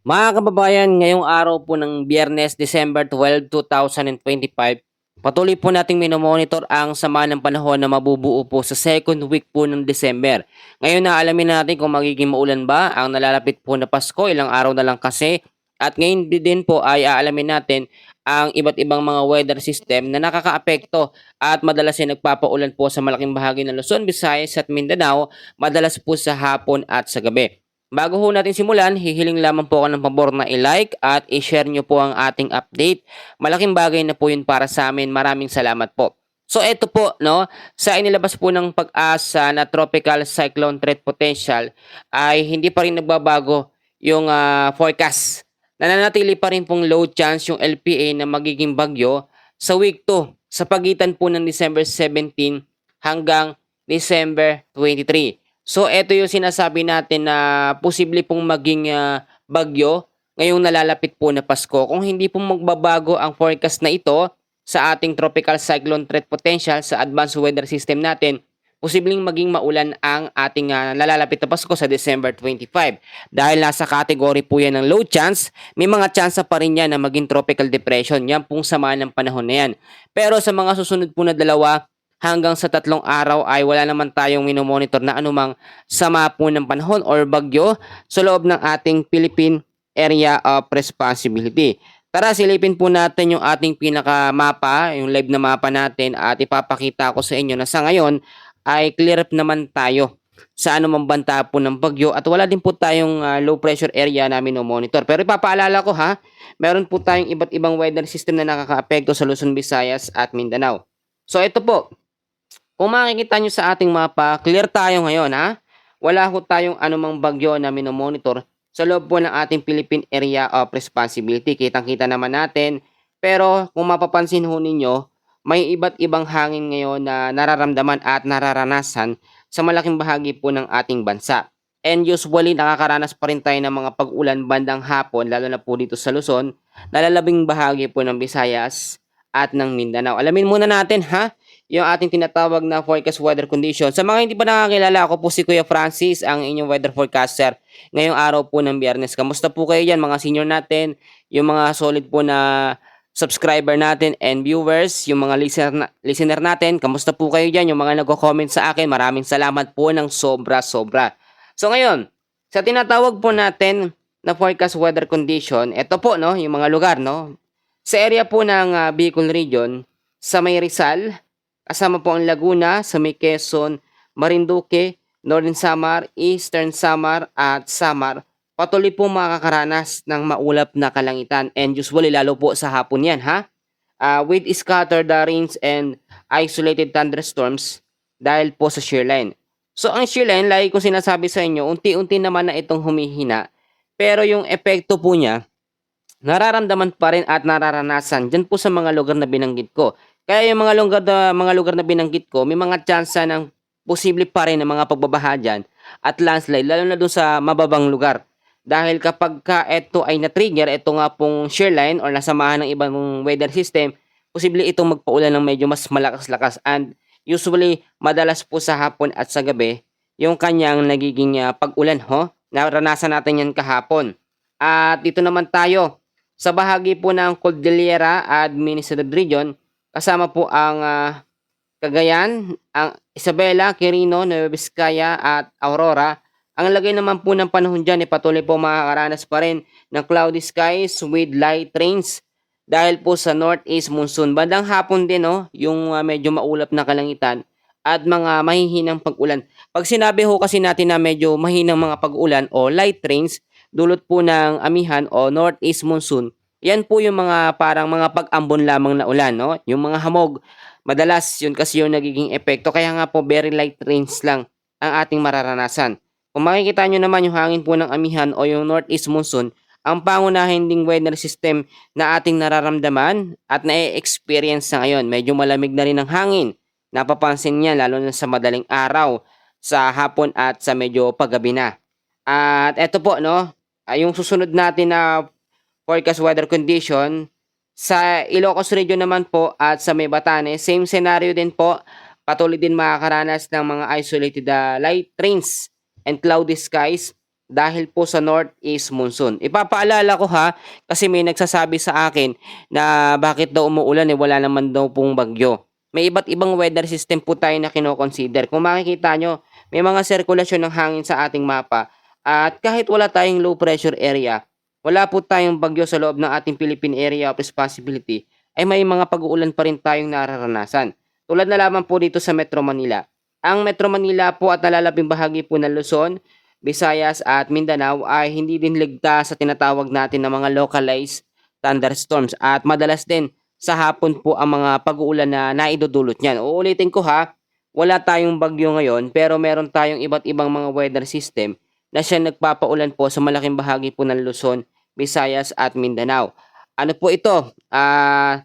Mga kababayan, ngayong araw po ng Biyernes, December 12, 2025, patuloy po nating minomonitor ang sama ng panahon na mabubuo po sa second week po ng December. Ngayon na alamin natin kung magiging maulan ba ang nalalapit po na Pasko, ilang araw na lang kasi. At ngayon din po ay aalamin natin ang iba't ibang mga weather system na nakakaapekto at madalas ay nagpapaulan po sa malaking bahagi ng Luzon, Visayas at Mindanao, madalas po sa hapon at sa gabi. Bago ho natin simulan, hihiling lamang po ako ng pabor na i-like at i-share nyo po ang ating update. Malaking bagay na po yun para sa amin. Maraming salamat po. So ito po, no, sa inilabas po ng pag-asa na tropical cyclone threat potential ay hindi pa rin nagbabago yung forecast. Nananatili pa rin pong low chance yung LPA na magiging bagyo sa week 2 sa pagitan po ng December 17 hanggang December 23. So, ito yung sinasabi natin na posible pong maging bagyo ngayong nalalapit po na Pasko. Kung hindi po magbabago ang forecast na ito sa ating tropical cyclone threat potential sa advanced weather system natin, posibleng maging maulan ang ating nalalapit na Pasko sa December 25. Dahil nasa category po yan ng low chance, may mga chance pa rin yan na maging tropical depression. Yan pong sama ng panahon na yan. Pero sa mga susunod po na dalawa, hanggang sa 3 araw ay wala naman tayong minomonitor na anumang sama po ng panahon or bagyo sa loob ng ating Philippine Area of Responsibility. Tara, silipin po natin yung ating pinakamapa, yung live na mapa natin at ipapakita ko sa inyo na sa ngayon ay clear up naman tayo sa anumang banta po ng bagyo at wala din po tayong low pressure area na minomonitor. Pero ipapaalala ko ha, meron po tayong iba't ibang weather system na nakakaapekto sa Luzon, Visayas at Mindanao. So ito po, kung makikita nyo sa ating mapa, clear tayo ngayon ha. Wala ho tayong anumang bagyo na minomonitor sa loob po ng ating Philippine Area of Responsibility. Kitang-kita naman natin. Pero kung mapapansin ho ninyo, may iba't ibang hangin ngayon na nararamdaman at nararanasan sa malaking bahagi po ng ating bansa. And usually nakakaranas pa rin tayo ng mga pag-ulan bandang hapon, lalo na po dito sa Luzon, nalalabing bahagi po ng Visayas at ng Mindanao. Alamin muna natin ha, yung ating tinatawag na forecast weather condition. Sa mga hindi pa nakakilala, ako po si Kuya Francis, ang inyong weather forecaster ngayong araw po ng Biyernes. Kamusta po kayo dyan, mga senior natin, yung mga solid po na subscriber natin and viewers, yung mga listener natin, kamusta po kayo dyan, yung mga nagko-comment sa akin, maraming salamat po ng sobra-sobra. So ngayon, sa tinatawag po natin na forecast weather condition, ito po, no, yung mga lugar, no, sa area po ng Bicol Region, sa may Rizal, kasama po ang Laguna, sa may Quezon, Marinduque, Northern Samar, Eastern Samar at Samar, patuloy po makakaranas ng maulap na kalangitan and usually lalo po sa hapon yan ha. With scattered rains and isolated thunderstorms dahil po sa shear line. So ang shear line, lagi kong sinasabi sa inyo, unti-unti naman na itong humihina. Pero yung epekto po niya, nararamdaman pa rin at nararanasan dyan po sa mga lugar na binanggit ko. Kaya yung mga lugar na binanggit ko, may mga tsansa ng posible pa rin ng mga pagbabaha dyan at landslide, lalo na doon sa mababang lugar. Dahil kapag ito ay na-trigger, ito nga pong shear line or nasamahan ng ibang weather system, posible itong magpaulan ng medyo mas malakas-lakas. And usually, madalas po sa hapon at sa gabi, yung kanyang nagiging pag-ulan. Naranasan natin yan kahapon. At dito naman tayo sa bahagi po ng Cordillera Administrative Region, kasama po ang Cagayan, ang Isabela, Quirino, Nueva Vizcaya at Aurora. Ang lagay naman po ng panahon dyan ay patuloy po makakaranas pa rin ng cloudy skies with light rains dahil po sa northeast monsoon. Bandang hapon din yung medyo maulap na kalangitan at mga mahihinang pag-ulan. Pag sinabi ho kasi natin na medyo mahinang mga pag-ulan o light rains, dulot po ng amihan o northeast monsoon, yan po yung mga parang mga pag-ambon lamang na ulan, no? Yung mga hamog, madalas yun kasi yung nagiging epekto. Kaya nga po very light rains lang ang ating mararanasan. Kung makikita nyo naman yung hangin po ng amihan o yung northeast monsoon, ang pangunahin ding weather system na ating nararamdaman at na-experience sa ngayon. Medyo malamig na rin ang hangin. Napapansin niya lalo na sa madaling araw, sa hapon at sa medyo paggabi na. At eto po, no, yung susunod natin na forecast weather condition sa Ilocos Region naman po at sa may Batanes, same scenario din po. Patuloy din makakaranas ng mga isolated light rains and cloudy skies dahil po sa northeast monsoon. Ipapaalala ko ha, kasi may nagsasabi sa akin na bakit daw umuulan wala naman daw pong bagyo. May iba't ibang weather system po tayo na kino-consider. Kung makikita nyo, may mga sirkulasyon ng hangin sa ating mapa at kahit wala tayong low pressure area, wala po tayong bagyo sa loob ng ating Philippine Area of Responsibility, ay may mga pag-uulan pa rin tayong nararanasan. Tulad na lamang po dito sa Metro Manila. Ang Metro Manila po at nalalabing bahagi po ng Luzon, Visayas at Mindanao ay hindi din ligtas sa tinatawag natin na mga localized thunderstorms at madalas din sa hapon po ang mga pag-uulan na naidudulot niyan. Uulitin ko ha, wala tayong bagyo ngayon pero meron tayong iba't ibang mga weather system na siya nagpapaulan po sa malaking bahagi po ng Luzon, Visayas at Mindanao. Ano po ito?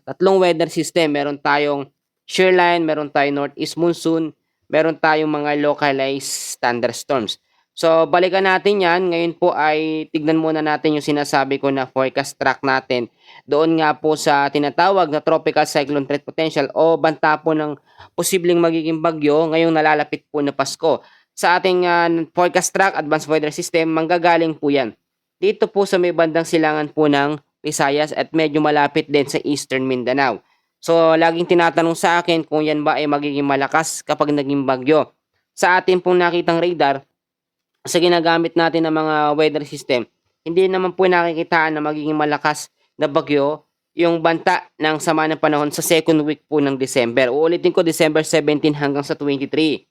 Tatlong weather system. Meron tayong shearline, meron tayong northeast monsoon, meron tayong mga localized thunderstorms. So, balikan natin yan. Ngayon po ay tignan muna natin yung sinasabi ko na forecast track natin. Doon nga po sa tinatawag na tropical cyclone threat potential o banta po ng posibleng magiging bagyo ngayong nalalapit po na Pasko. Sa ating forecast track, advanced weather system, manggagaling po yan. Dito po sa may bandang silangan po ng Visayas at medyo malapit din sa Eastern Mindanao. So, laging tinatanong sa akin kung yan ba ay magiging malakas kapag naging bagyo. Sa atin pong nakitang radar, sa ginagamit natin ng mga weather system, hindi naman po nakikitaan na magiging malakas na bagyo yung banta ng sama ng panahon sa second week po ng December. Uulitin ko, December 17 hanggang sa 23.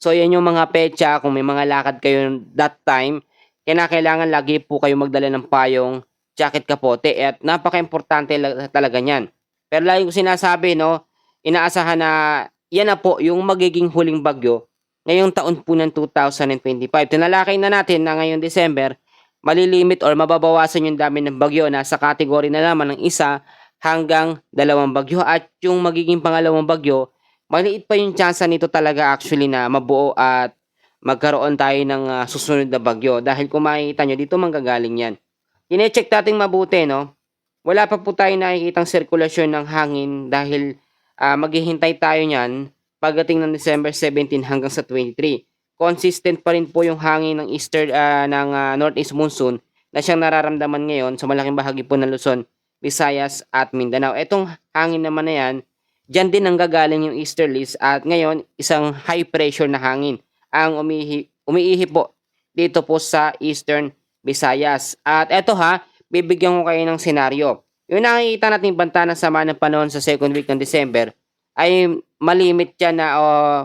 So, yan yung mga petsa. Kung may mga lakad kayo that time, kailangan lagi po kayo magdala ng payong, jacket, kapote at napaka-importante talaga niyan. Pero lagi ko sinasabi, no, inaasahan na yan na po yung magiging huling bagyo ngayong taon po ng 2025. Tinalakay na natin na ngayong December, malilimit or mababawasan yung dami ng bagyo na sa category na naman ng 1 hanggang 2 bagyo at yung magiging pangalawang bagyo, maliit pa yung chance nito talaga actually na mabuo at magkaroon tayo ng susunod na bagyo. Dahil kung makikita nyo, dito manggagaling yan. Ine-check natin mabuti, no? Wala pa po tayo nakikitang sirkulasyon ng hangin dahil maghihintay tayo niyan pagdating ng December 17 hanggang sa 23. Consistent pa rin po yung hangin ng northeast monsoon na siyang nararamdaman ngayon sa malaking bahagi po ng Luzon, Visayas at Mindanao. Etong hangin naman na yan, dyan din ang gagaling yung easterlies at ngayon isang high pressure na hangin ang umiihi po dito po sa Eastern Visayas. At eto ha, bibigyan ko kayo ng senaryo. Yung nakikita natin banta ng sama ng panahon sa second week ng December ay malimit yan na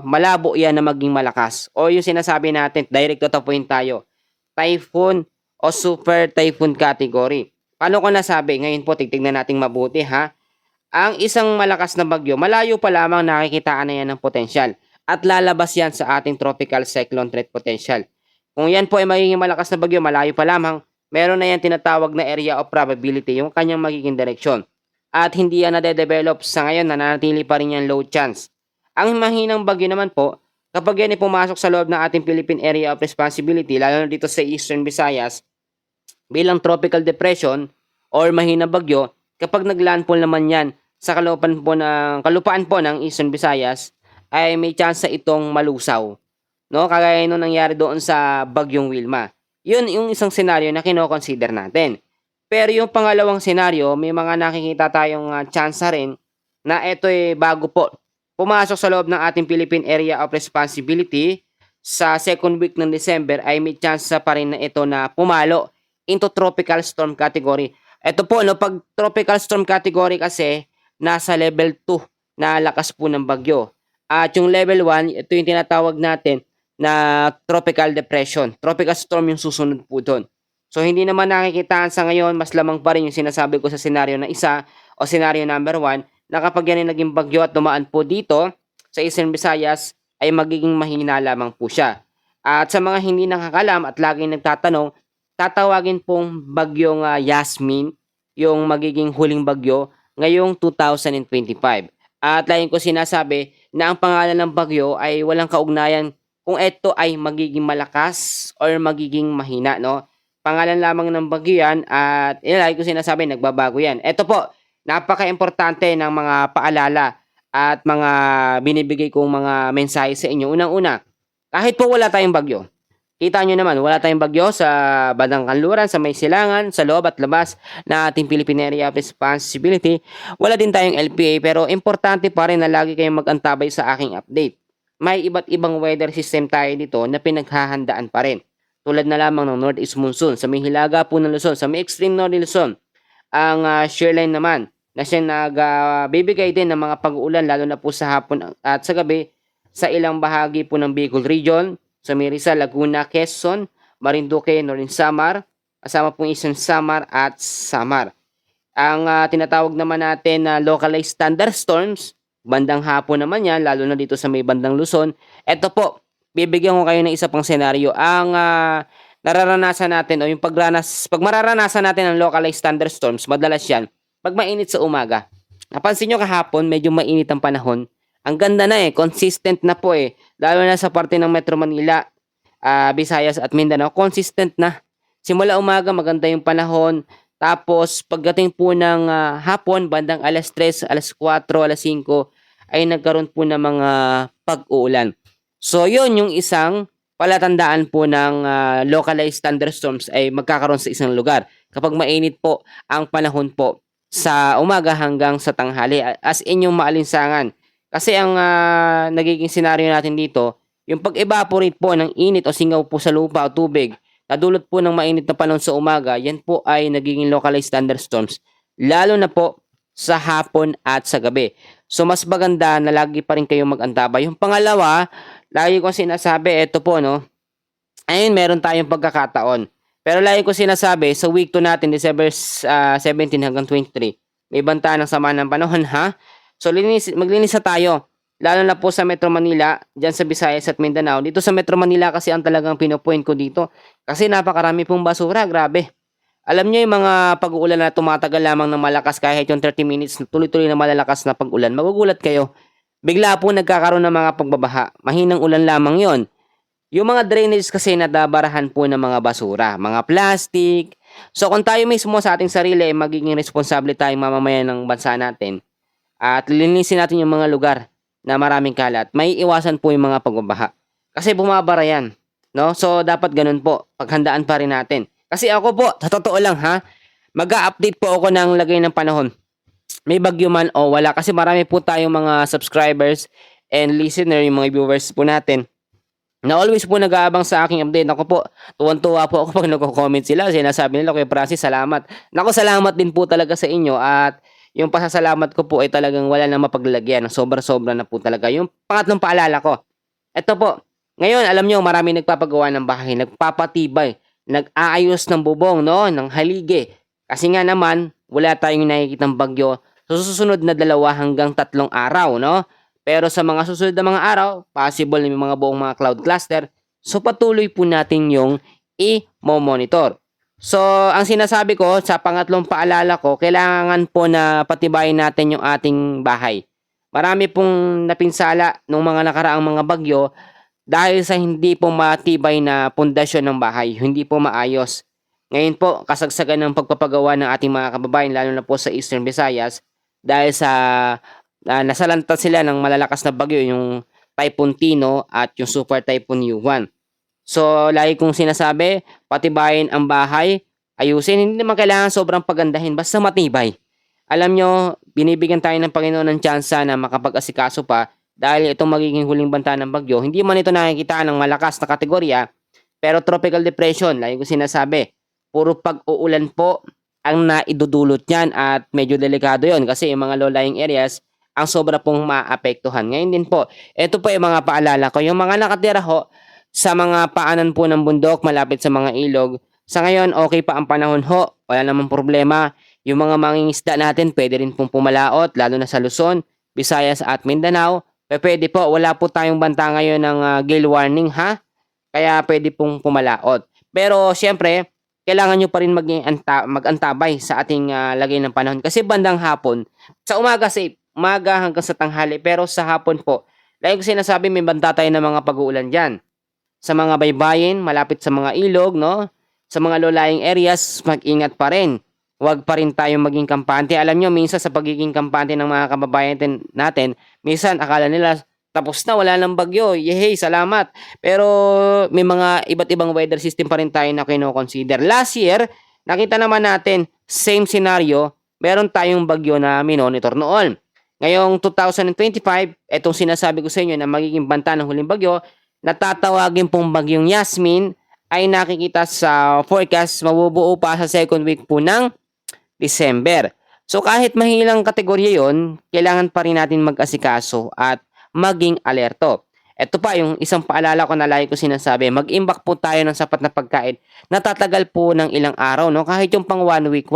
malabo yan na maging malakas. O yung sinasabi natin, direct to the point tayo. Typhoon o super typhoon category. Paano ko nasabi? Ngayon po, tignan natin mabuti ha. Ang isang malakas na bagyo, malayo pa lamang nakikitaan na yan ng potensyal. At lalabas yan sa ating tropical cyclone threat potential. Kung yan po ay magiging malakas na bagyo, malayo pa lamang, meron na yan tinatawag na area of probability, yung kanyang magiging direksyon. At hindi yan nade-develop sa ngayon, nananatili pa rin yan low chance. Ang mahinang bagyo naman po, kapag yan ay pumasok sa loob ng ating Philippine Area of Responsibility, lalo na dito sa Eastern Visayas, bilang tropical depression or mahinang bagyo, kapag naglandfall naman yan sa kalupaan po ng Eastern Visayas, ay may chance itong malusaw. No? Kagaya nung nangyari doon sa Bagyong Wilma. Yun yung isang senaryo na kino-consider natin. Pero yung pangalawang senaryo, may mga nakikita tayong chance rin na ito ay bago po pumasok sa loob ng ating Philippine Area of Responsibility sa second week ng December ay may chance pa rin na ito na pumalo into tropical storm category. Ito po, no, pag tropical storm category kasi nasa level 2 na lakas po ng bagyo. At yung level 1, ito yung tinatawag natin na tropical depression. Tropical storm yung susunod po doon. So, hindi naman nakikitaan sa ngayon, mas lamang pa rin yung sinasabi ko sa senaryo na isa o senaryo number 1 na kapag yan ay naging bagyo at dumaan po dito sa Eastern Visayas ay magiging mahina lamang po siya. At sa mga hindi nakakalam at laging nagtatanong, tatawagin pong bagyong Yasmin yung magiging huling bagyo ngayong 2025. At laging ko sinasabi na ang pangalan ng bagyo ay walang kaugnayan kung ito ay magiging malakas or magiging mahina, no? Pangalan lamang ng bagyo yan at lagi ko sinasabi, nagbabago yan. Ito po, napaka-importante ng mga paalala at mga binibigay kong mga mensahe sa inyo. Unang-una, kahit po wala tayong bagyo, Kita nyo naman, wala tayong bagyo sa bandang kanluran, sa may silangan, sa loob at labas na ating Philippine Area of Responsibility. Wala din tayong LPA, pero importante pa rin na lagi kayong mag-antabay sa aking update. May iba't ibang weather system tayo dito na pinaghahandaan pa rin. Tulad na lamang ng Northeast Monsoon, sa may hilaga po ng Luzon, sa may extreme North Luzon. Ang shearline naman na siya nagbibigay din ng mga pag-uulan lalo na po sa hapon at sa gabi sa ilang bahagi po ng Bicol Region, sa may Rizal, Laguna, Quezon, Marinduque, Northern Samar, kasama pong Eastern Samar at Samar. Ang tinatawag naman natin na localized thunderstorms, bandang hapon naman yan, lalo na dito sa may bandang Luzon. Ito po, bibigyan ko kayo ng isa pang senaryo. Ang nararanasan natin o yung pag mararanasan natin ng localized thunderstorms, madalas yan, pag mainit sa umaga. Napansin nyo kahapon, medyo mainit ang panahon. Ang ganda na consistent na po lalo na sa parte ng Metro Manila, Visayas at Mindanao, consistent na. Simula umaga, maganda yung panahon. Tapos, pagdating po ng hapon, bandang alas 3, alas 4, alas 5, ay nagkaroon po ng mga pag-uulan. So, yun yung isang palatandaan po ng localized thunderstorms ay magkakaroon sa isang lugar. Kapag mainit po ang panahon po sa umaga hanggang sa tanghali, as in yung maalinsangan. Kasi ang nagiging senaryo natin dito, yung pag-evaporate po ng init o singaw po sa lupa o tubig, nadulot po ng mainit na panahon sa umaga, yan po ay nagiging localized thunderstorms. Lalo na po sa hapon at sa gabi. So mas maganda na lagi pa rin kayong mag-antaba. Yung pangalawa, lagi ko sinasabi, eto po no, ayun meron tayong pagkakataon. Pero lagi ko sinasabi, sa week 2 natin, December 17 hanggang 23, may banta ng sama ng panahon ha. So, maglinis na tayo. Lalo na po sa Metro Manila, dyan sa Visayas at Mindanao. Dito sa Metro Manila kasi ang talagang pinopoint ko dito. Kasi napakarami pong basura, grabe. Alam niyo yung mga pag-uulan na tumatagal lamang ng malakas kahit yung 30 minutes, tuloy-tuloy na malalakas na pag-ulan. Magugulat kayo. Bigla po nagkakaroon ng mga pagbabaha. Mahinang ulan lamang yon. Yung mga drainage kasi nadabarahan po ng mga basura, mga plastic. So, kung tayo mismo sa ating sarili, magiging responsable tayong mamamayan ng bansa natin, at linisin natin yung mga lugar na maraming kalat, may iwasan po yung mga pagbabaha. Kasi bumabara yan. No? So, dapat ganun po. Paghandaan pa rin natin. Kasi ako po, sa totoo lang ha, mag-a-update po ako ng lagay ng panahon. May bagyo man o wala. Kasi marami po tayong mga subscribers and listener, yung mga viewers po natin, na always po nag-aabang sa aking update. Ako po, tuwan-tuwa po ako pag nagko-comment sila. Sinasabi nila, Kuya Francis, salamat. Naku, salamat din po talaga sa inyo. At yung pasasalamat ko po ay talagang wala nang mapaglagyan. Sobra-sobra na po talaga. Yung pangatlong paalala ko, ito po, ngayon alam nyo marami nagpapagawa ng bahay, nagpapatibay, nag-aayos ng bubong, no? Ng haligi. Kasi nga naman, wala tayong nakikitang bagyo sa susunod na 2 hanggang 3 araw, no? Pero sa mga susunod na mga araw, possible na may mga buong mga cloud cluster. So patuloy po natin yung i-monitor. So, ang sinasabi ko sa pangatlong paalala ko, kailangan po na patibayin natin yung ating bahay. Marami pong napinsala nung mga nakaraang mga bagyo dahil sa hindi po matibay na pundasyon ng bahay, hindi po maayos. Ngayon po, kasagsagan ng pagpapagawa ng ating mga kababayan, lalo na po sa Eastern Visayas, dahil sa nasalanta sila ng malalakas na bagyo, yung Typhoon Tino at yung Super Typhoon Yuan. So, lagi kong sinasabi, patibayin ang bahay, ayusin, hindi naman kailangan sobrang pagandahin, basta matibay. Alam nyo, binibigyan tayo ng Panginoon ng tsansa na makapag-asikaso pa dahil itong magiging huling banta ng bagyo. Hindi man ito nakikita ng malakas na kategorya, pero tropical depression, lagi kong sinasabi, puro pag-uulan po ang naidudulot niyan at medyo delikado yon kasi yung mga low-lying areas, ang sobra pong maapektuhan. Ngayon din po, ito po yung mga paalala ko, yung mga nakatira ho, sa mga paanan po ng bundok, malapit sa mga ilog. Sa ngayon, okay pa ang panahon ho. Wala namang problema. Yung mga mangingisda natin, pwede rin pong pumalaot, lalo na sa Luzon, Visayas at Mindanao. Pwede po, wala po tayong banta ngayon ng gale warning ha. Kaya pwede pong pumalaot. Pero syempre, kailangan nyo pa rin mag-antabay sa ating lagay ng panahon. Kasi bandang hapon, sa umaga safe, umaga hanggang sa tanghali. Pero sa hapon po, lagi ko sinasabi may banta tayo ng mga pag-uulan dyan. Sa mga baybayin, malapit sa mga ilog, no? Sa mga low-lying areas, mag-ingat pa rin. Huwag pa rin tayong maging kampante. Alam nyo, minsan sa pagiging kampante ng mga kababayan natin, minsan akala nila tapos na, wala ng bagyo. Yehey, salamat. Pero may mga iba't ibang weather system pa rin tayo na kino-consider. Last year, nakita naman natin, same scenario, meron tayong bagyo na minonitor noon. Ngayong 2025, etong sinasabi ko sa inyo na magiging banta ng huling bagyo, natatawagin pong bagyong Yasmin, ay nakikita sa forecast mabubuo pa sa second week po ng December. So kahit mahilang kategorya yon, kailangan pa rin natin mag-asikaso at maging alerto. Ito pa yung isang paalala ko na lagi ko sinasabi, mag-imbak po tayo ng sapat na pagkain na tatagal po ng ilang araw, no? Kahit yung pang 1 week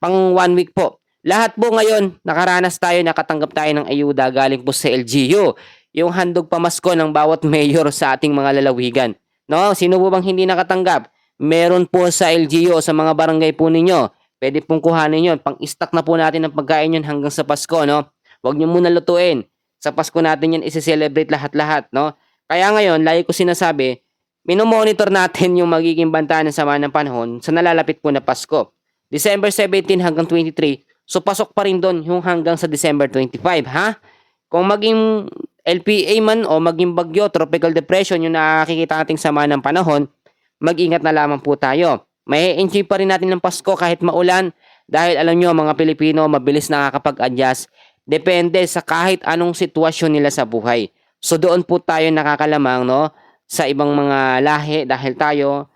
pang 1 week po. Lahat po ngayon, nakaranas tayo, nakatanggap tayo ng ayuda galing po sa LGU. Yung handog pamasko ng bawat mayor sa ating mga lalawigan. No? Sino po bang hindi nakatanggap? Meron po sa LGU, sa mga barangay po ninyo. Pwede pong kuhanin yun. Pang-stock na po natin ang pagkain yun hanggang sa Pasko, no? Huwag nyo muna lutuin. Sa Pasko natin yan isi-celebrate lahat-lahat, no? Kaya ngayon, lagi ko sinasabi, minomonitor natin yung magiging banta ng sama ng panahon sa nalalapit po na Pasko. December 17 hanggang 23, so pasok pa rin doon yung hanggang sa December 25, ha? Kung maging LPA man o maging bagyo, tropical depression yung nakikita nating sama ng panahon, mag-ingat na lamang po tayo. May enjoy pa rin natin ng Pasko kahit maulan dahil alam nyo mga Pilipino mabilis nakakapag-adjust. Depende sa kahit anong sitwasyon nila sa buhay. So doon po tayo nakakalamang, no, sa ibang mga lahi dahil tayo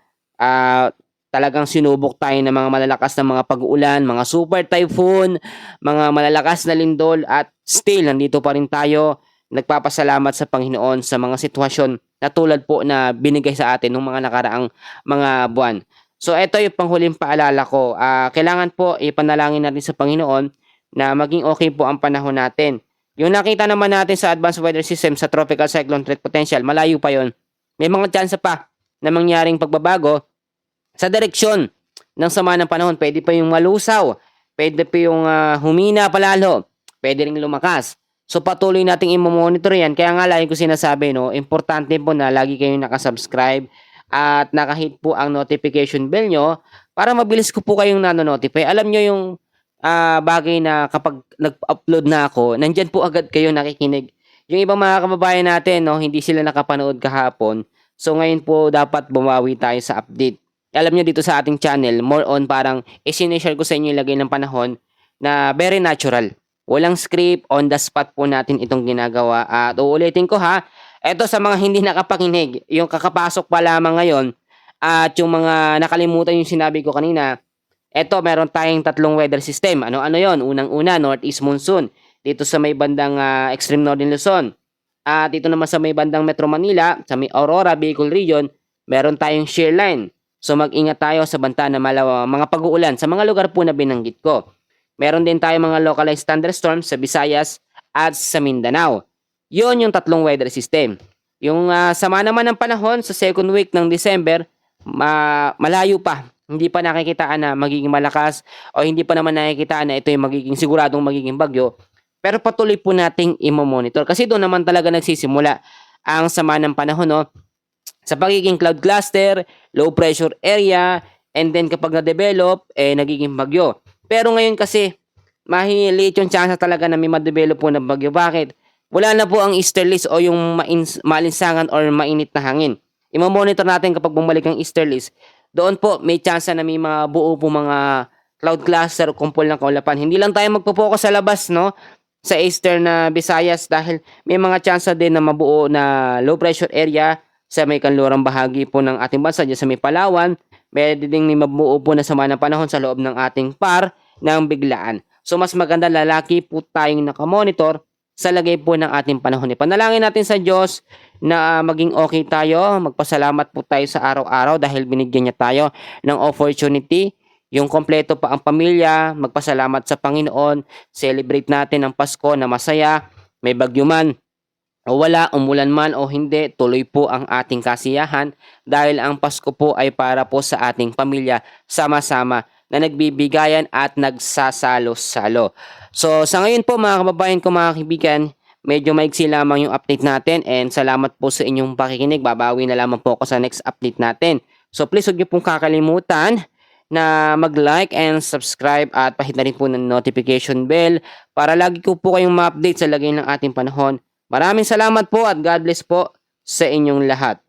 talagang sinubok tayo ng mga malalakas na mga pag-uulan, mga super typhoon, mga malalakas na lindol at still nandito pa rin tayo. Nagpapasalamat sa Panginoon sa mga sitwasyon na tulad po na binigay sa atin ng mga nakaraang mga buwan. So ito yung panghuling paalala ko. Kailangan po ipanalangin natin sa Panginoon na maging okay po ang panahon natin. Yung nakita naman natin sa advanced weather system sa tropical cyclone threat potential, malayo pa yon. May mga tsansa pa na mangyaring pagbabago sa direksyon ng sama ng panahon. Pwede pa yung malusaw, pwede pa yung humina palalo, pwede ring lumakas. So patuloy nating i-monitor yan. Kaya nga lagi ko sinasabi, no, importante po na lagi kayong nakasubscribe at nakahit po ang notification bell nyo para mabilis ko po kayong nanonotify. Alam nyo yung bagay na kapag nag-upload na ako, nandyan po agad kayo nakikinig. Yung ibang mga kababayan natin, no, hindi sila nakapanood kahapon. So ngayon po dapat bumawi tayo sa update. Alam nyo dito sa ating channel, more on parang isinishare ko sa inyo yung lagay ng panahon na very natural. Walang script, on the spot po natin itong ginagawa. At uulitin ko ha, eto sa mga hindi nakapakinig, yung kakapasok pa lamang ngayon, at yung mga nakalimutan yung sinabi ko kanina, eto meron tayong tatlong weather system. Ano-ano yon? Unang-una, northeast monsoon. Dito sa may bandang extreme northern Luzon. At dito naman sa may bandang Metro Manila, sa may Aurora, Bicol region, meron tayong shear line. So mag-ingat tayo sa banta na mga pag-uulan sa mga lugar po na binanggit ko. Meron din tayo mga localized thunderstorms sa Visayas at sa Mindanao. Yon yung tatlong weather system. Yung sama naman ng panahon sa second week ng December, malayo pa. Hindi pa nakikitaan na magiging malakas o hindi pa naman nakikitaan na ito yung magiging siguradong magiging bagyo. Pero patuloy po nating i-monitor kasi doon naman talaga nagsisimula ang sama ng panahon, no? Sa pagiging cloud cluster, low pressure area, and then kapag na-develop, nagiging bagyo. Pero ngayon kasi, mahiliit yung chance talaga na may ma-develop po ng bagyo. Bakit? Wala na po ang easterlies o yung maalinsangan or mainit na hangin. I-monitor natin kapag bumalik ang easterlies. Doon po, may chance na may mga buo po mga cloud cluster o kumpol ng kaulapan. Hindi lang tayo magpo-focus sa labas, no? Sa eastern na Visayas dahil may mga chance din na mabuo na low pressure area sa may kanlurang bahagi po ng ating bansa, dyan sa may Palawan. Pwede ding may mabuo po na sama ng panahon sa loob ng ating par ng biglaan. So mas maganda lalaki po tayong nakamonitor sa lagay po ng ating panahon. Ipanalangin natin sa Diyos na maging okay tayo. Magpasalamat po tayo sa araw-araw dahil binigyan niya tayo ng opportunity. Yung kompleto pa ang pamilya, magpasalamat sa Panginoon. Celebrate natin ang Pasko na masaya. May bagyo man o wala, umulan man o hindi, tuloy po ang ating kasiyahan dahil ang Pasko po ay para po sa ating pamilya sama-sama na nagbibigayan at nagsasalo-salo. So sa ngayon po mga kababayan ko, mga kaibigan, medyo maigsi lamang yung update natin and salamat po sa inyong pakikinig. Babawi na lamang po ako sa next update natin. So please huwag niyo pong kakalimutan na mag-like and subscribe at pahit na rin po ng notification bell para lagi ko po kayong ma-update sa lagay ng ating panahon Maraming salamat po at God bless po sa inyong lahat.